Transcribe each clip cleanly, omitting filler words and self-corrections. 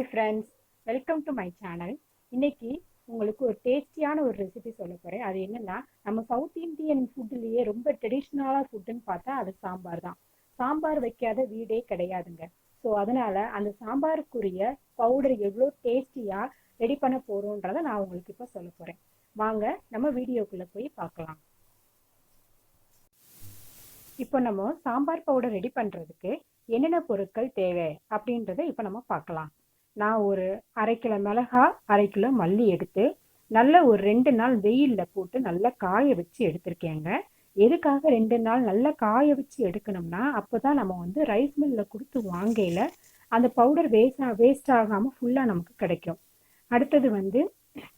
Friends, welcome to my channel. இன்னைக்கு உங்களுக்கு ஒரு டேஸ்டியான ஒரு ரெசிபி சொல்ல போகிறேன். அது என்னன்னா, நம்ம சவுத் இந்தியன் ஃபுட்லேயே ரொம்ப ட்ரெடிஷ்னலான ஃபுட்டுன்னு பார்த்தா அது சாம்பார் தான். சாம்பார் வைக்காத வீடே கிடையாதுங்க. ஸோ அதனால அந்த சாம்பாருக்குரிய பவுடர் எவ்வளோ டேஸ்டியாக ரெடி பண்ண போகிறோன்றதை நான் உங்களுக்கு இப்போ சொல்ல போகிறேன். வாங்க நம்ம வீடியோக்குள்ளே போய் பார்க்கலாம். இப்போ நம்ம சாம்பார் பவுடர் ரெடி பண்ணுறதுக்கு என்னென்ன பொருட்கள் தேவை அப்படின்றத இப்போ நம்ம பார்க்கலாம். நான் ஒரு 1/2 கிலோ மிளகா, 1/2 கிலோ மல்லி எடுத்து நல்லா ஒரு 2 நாள் வெயிலில் போட்டு நல்லா காய வச்சு எடுத்திருக்கேங்க. எதுக்காக 2 நாள் நல்லா காய வச்சு எடுக்கணும்னா, அப்போ தான் நம்ம வந்து ரைஸ் மில்லில் கொடுத்து வாங்கையில் அந்த பவுடர் வேஸ்ட் ஆகாமல் ஃபுல்லாக நமக்கு கிடைக்கும். அடுத்தது வந்து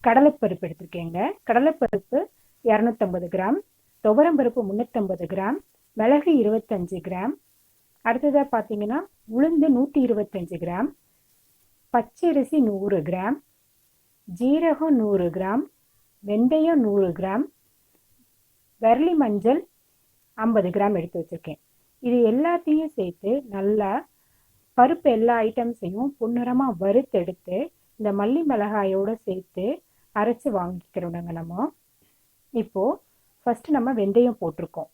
கடலைப்பருப்பு எடுத்திருக்கேங்க. கடலைப்பருப்பு 250 கிராம், துவரம்பருப்பு 350 கிராம், மிளகு 25 கிராம். அடுத்ததாக பார்த்தீங்கன்னா உளுந்து 125 கிராம், பச்சரிசி 100 கிராம், ஜீரகம் 100 கிராம், வெந்தயம் 100 கிராம், வெர்லி மஞ்சள் 50 கிராம் எடுத்து வச்சுருக்கேன். இது எல்லாத்தையும் சேர்த்து நல்லா பருப்பு எல்லா ஐட்டம்ஸையும் பொன்னிறமாக வறுத்தெடுத்து இந்த மல்லி மிளகாயோடு சேர்த்து அரைச்சி வாங்கிக்கிறோங்க. நம்ம இப்போது ஃபஸ்ட்டு நம்ம வெந்தயம் போட்டிருக்கோம்.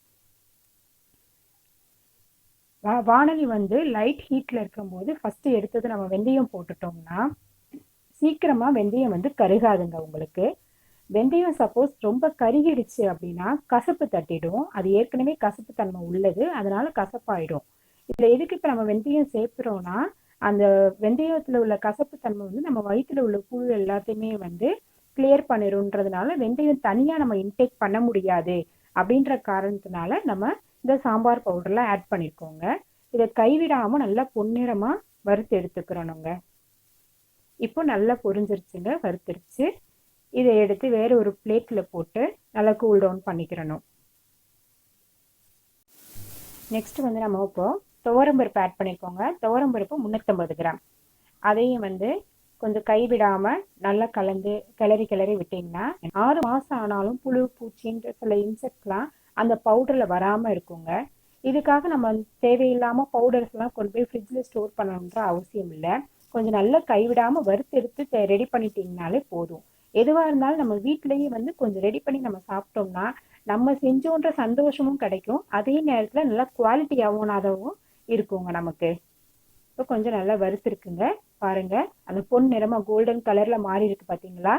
வானலி வந்து லைட் ஹீட்டில் இருக்கும்போது ஃபஸ்ட்டு எடுத்தது நம்ம வெந்தயம் போட்டுட்டோம்னா சீக்கிரமாக வெந்தயம் வந்து கருகாதுங்க. உங்களுக்கு வெந்தயம் சப்போஸ் ரொம்ப கருகிடுச்சு அப்படின்னா கசப்பு தட்டிடும். அது ஏற்கனவே கசப்பு தன்மை உள்ளது, அதனால கசப்பாயிடும். இதில் எதுக்கு இப்போ நம்ம வெந்தயம் சேர்க்குறோன்னா, அந்த வெந்தயத்தில் உள்ள கசப்பு தன்மை வந்து நம்ம வயிற்றில் உள்ள புழு எல்லாத்தையுமே வந்து கிளியர் பண்ணிடும்ன்றதுனால வெந்தயம் தனியாக நம்ம இன்டேக் பண்ண முடியாது அப்படின்ற காரணத்தினால நம்ம இந்த சாம்பார் பவுடர்லாம் ஆட் பண்ணியிருக்கோங்க. இதை கைவிடாமல் நல்லா பொன்னிறமாக வறுத்து எடுத்துக்கிறோனுங்க. இப்போ நல்லா பொரிஞ்சிருச்சுங்க, வறுத்துருச்சு. இதை எடுத்து வேறு ஒரு பிளேட்டில் போட்டு நல்லா கூல் டவுன் பண்ணிக்கிறணும். நெக்ஸ்ட் வந்து நம்ம இப்போ துவரம்பருப்பு ஆட் பண்ணியிருக்கோங்க. துவரம்பருப்பு 350 கிராம். அதையும் வந்து கொஞ்சம் கைவிடாமல் நல்லா கிளறி விட்டிங்கன்னா 6 மாதம் ஆனாலும் புழு பூச்சின்ற சில இன்செக்ட்லாம் அந்த பவுடரில் வராமல் இருக்குங்க. இதுக்காக நம்ம தேவையில்லாமல் பவுடர்ஸ்லாம் கொண்டு போய் ஃப்ரிட்ஜில் ஸ்டோர் பண்ணணுன்ற அவசியம் இல்லை. கொஞ்சம் நல்லா கைவிடாமல் வறுத்தெடுத்து ரெடி பண்ணிட்டீங்கனாலே போதும். எதுவாக இருந்தாலும் நம்ம வீட்டிலேயே வந்து கொஞ்சம் ரெடி பண்ணி நம்ம சாப்பிட்டோம்னா நம்ம செஞ்சோன்ற சந்தோஷமும் கிடைக்கும், அதே நேரத்தில் நல்லா குவாலிட்டியாகவும் இருக்குங்க நமக்கு. இப்போ கொஞ்சம் நல்லா வறுத்துருக்குங்க பாருங்கள். அந்த பொன் நிறமாக கோல்டன் கலரில் மாறி இருக்கு பார்த்தீங்களா.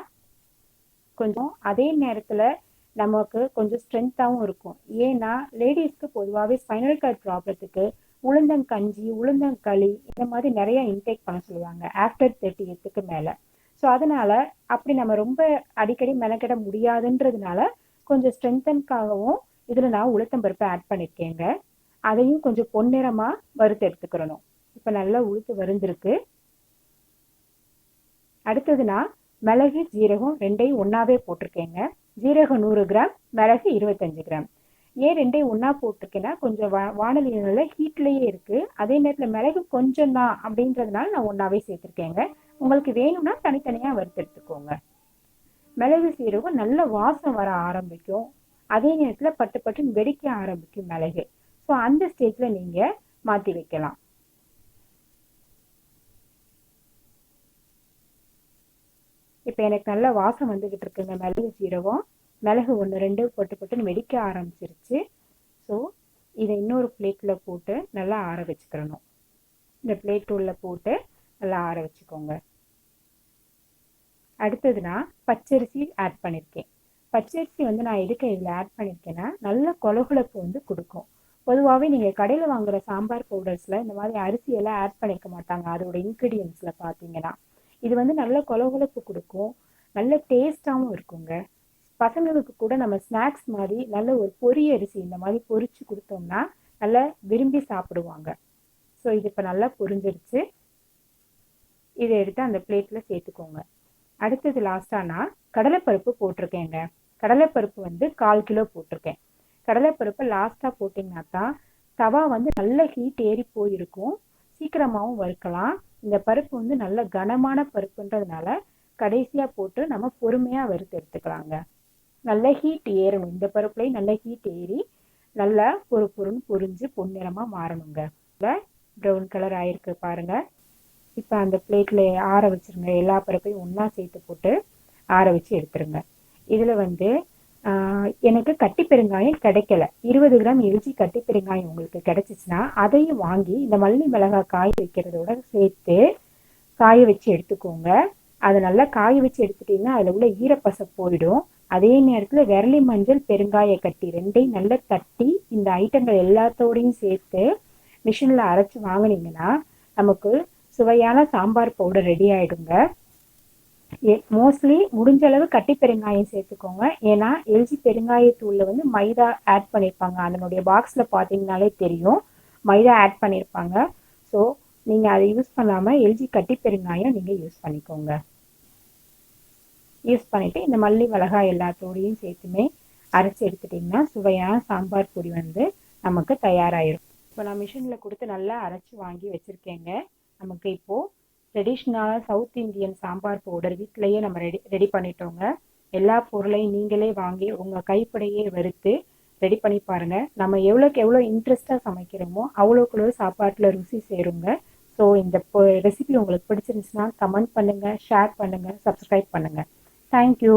கொஞ்சம் அதே நேரத்தில் நமக்கு கொஞ்சம் ஸ்ட்ரென்த்தாகவும் இருக்கும். ஏன்னா லேடிஸ்க்கு பொதுவாகவே ஸ்பைனல் கார்ட் ப்ராப்ளத்துக்கு உளுந்தங்கஞ்சி, உளுந்தங்களி இந்த மாதிரி நிறையா இன்டேக் பண்ண சொல்லுவாங்க ஆஃப்டர் 30 இயர்ஸுக்கு மேலே. ஸோ அதனால் அப்படி நம்ம ரொம்ப அடிக்கடி மெனக்கிட முடியாதுன்றதுனால கொஞ்சம் ஸ்ட்ரென்த்தனுக்காகவும் இதில் நான் உளுத்தம்பருப்பை ஆட் பண்ணியிருக்கேங்க. அதையும் கொஞ்சம் பொன்னிறமாக வறுத்து எடுத்துக்கிறணும். இப்போ நல்லா உளுத்து வருந்திருக்கு. அடுத்தது நான் மிளகு ஜீரகம் 2ஐயும் ஒன்றாவே போட்டிருக்கேங்க. ஜீரகம் 100 கிராம், மிளகு 25 கிராம். ஏன் 2ஐயும் ஒன்றா போட்டிருக்கேன்னா கொஞ்சம் வானலியில ஹீட்லேயே இருக்குது, அதே நேரத்தில் மிளகு கொஞ்சம் தான் அப்படின்றதுனால நான் ஒன்றாவே சேர்த்துருக்கேங்க. உங்களுக்கு வேணும்னா தனித்தனியாக வறுத்து எடுத்துக்கோங்க. மிளகு சீரகம் நல்ல வாசம் வர ஆரம்பிக்கும், அதே நேரத்தில் பட்டு பட்டுன்னு வெடிக்க ஆரம்பிக்கும் மிளகு. ஸோ அந்த ஸ்டேஜில் நீங்கள் மாற்றி வைக்கலாம். இப்போ எனக்கு நல்ல வாசம் வந்துக்கிட்டு இருக்குங்க. மிளகு சீரகம், மிளகு 1 2 பட்டுன்னு வெடிக்க ஆரம்பிச்சிருச்சு. ஸோ இதை இன்னொரு பிளேட்டில் போட்டு நல்லா ஆற வச்சுக்கிறணும். இந்த பிளேட் உள்ள போட்டு நல்லா ஆற வச்சுக்கோங்க. அடுத்தது நான் பச்சரிசி ஆட் பண்ணியிருக்கேன். பச்சரிசி வந்து நான் எதுக்கு இதில் ஆட் பண்ணியிருக்கேன்னா நல்ல கொலகுலப்பு வந்து கொடுக்கும். பொதுவாகவே நீங்கள் கடையில் வாங்குகிற சாம்பார் பவுடர்ஸில் இந்த மாதிரி அரிசியெல்லாம் ஆட் பண்ணிக்க மாட்டாங்க அதோட இன்க்ரீடியன்ஸில் பார்த்தீங்கன்னா. இது வந்து நல்ல கொலகுலப்பு கொடுக்கும், நல்ல டேஸ்டாகவும் இருக்குங்க. பசங்களுக்கு கூட நம்ம ஸ்நாக்ஸ் மாதிரி நல்ல ஒரு பொரியரிசி இந்த மாதிரி பொரிச்சு கொடுத்தோம்னா நல்லா விரும்பி சாப்பிடுவாங்க. ஸோ இது இப்போ நல்லா பொரிஞ்சிருச்சு. இதை எடுத்து அந்த பிளேட்டில் சேர்த்துக்கோங்க. அடுத்தது லாஸ்ட்டாக நான் கடலைப்பருப்பு போட்டிருக்கேங்க. கடலைப்பருப்பு வந்து 1/4 கிலோ போட்டிருக்கேன். கடலைப்பருப்பு லாஸ்ட்டாக போட்டிங்கன்னா தான் தவா வந்து நல்ல ஹீட் ஏறி போயிருக்கும், சீக்கிரமாகவும் வறுக்கலாம். இந்த பருப்பு வந்து நல்ல கனமான பருப்புன்றதுனால கடைசியாக போட்டு நம்ம பொறுமையாக வறுத்து எடுத்துக்கலாங்க. நல்ல ஹீட் ஏறணும், இந்த பருப்புலேயும் நல்ல ஹீட் ஏறி நல்லா பொறுன்னு பொரிஞ்சு பொன்னிறமாக மாறணுங்க. ப்ரௌன் கலர் ஆயிருக்கு பாருங்கள். இப்போ அந்த பிளேட்டில் ஆற வச்சுருங்க. எல்லா பருப்பையும் ஒன்றா சேர்த்து போட்டு ஆற வச்சு எடுத்துருங்க. இதில் வந்து எனக்கு கட்டி பெருங்காயம் கிடைக்கல. 20 கிராம் எல்ஜி கட்டி பெருங்காயம் உங்களுக்கு கிடைச்சிச்சுன்னா அதையும் வாங்கி இந்த மல்லி மிளகாய் காய வைக்கிறதோட சேர்த்து காய வச்சு எடுத்துக்கோங்க. அதை நல்லா காய வச்சு எடுத்துட்டிங்கன்னா அதில் உள்ள ஈரப்பசை போயிடும். அதே நேரத்தில் விரலி மஞ்சள் பெருங்காய கட்டி ரெண்டையும் நல்லா தட்டி இந்த ஐட்டங்கள் எல்லாத்தோடையும் சேர்த்து மிஷினில் அரைச்சி வாங்கினீங்கன்னா நமக்கு சுவையான சாம்பார் பவுடர் ரெடி ஆகிடுங்க. மோஸ்ட்லி முடிஞ்ச அளவு கட்டி பெருங்காயம் சேர்த்துக்கோங்க. ஏன்னா எல்ஜி பெருங்காயத்தூளில் வந்து மைதா ஆட் பண்ணியிருப்பாங்க. அதனுடைய பாக்ஸில் பார்த்தீங்கனாலே தெரியும் மைதா ஆட் பண்ணியிருப்பாங்க. ஸோ நீங்கள் அதை யூஸ் பண்ணாமல் எல்ஜி கட்டி பெருங்காயம் நீங்கள் யூஸ் பண்ணிக்கோங்க. யூஸ் பண்ணிவிட்டு இந்த மல்லி மிளகாய் எல்லாத்தோடையும் சேர்த்துமே அரைச்சி எடுத்துட்டிங்கன்னா சுவையான சாம்பார் பொடி வந்து நமக்கு தயாராகிடும். இப்போ நான் மிஷினில் கொடுத்து நல்லா அரைச்சி வாங்கி வச்சுருக்கேங்க. நமக்கு இப்போது ட்ரெடிஷ்னலான சவுத் இந்தியன் சாம்பார் பவுடர் வீட்டிலையே நம்ம ரெடி பண்ணிட்டோங்க. எல்லா பொருளையும் நீங்களே வாங்கி உங்கள் கைப்படையே வறுத்து ரெடி பண்ணி பாருங்கள். நம்ம எவ்வளோக்கு எவ்வளோ இன்ட்ரெஸ்ட்டாக சமைக்கிறோமோ அவ்வளோக்குள்ள சாப்பாட்டில் ருசி சேருங்க. ஸோ இந்த ரெசிபி உங்களுக்கு பிடிச்சிருந்துச்சுன்னா கமெண்ட் பண்ணுங்கள், ஷேர் பண்ணுங்கள், சப்ஸ்கிரைப் பண்ணுங்கள். தேங்க்யூ.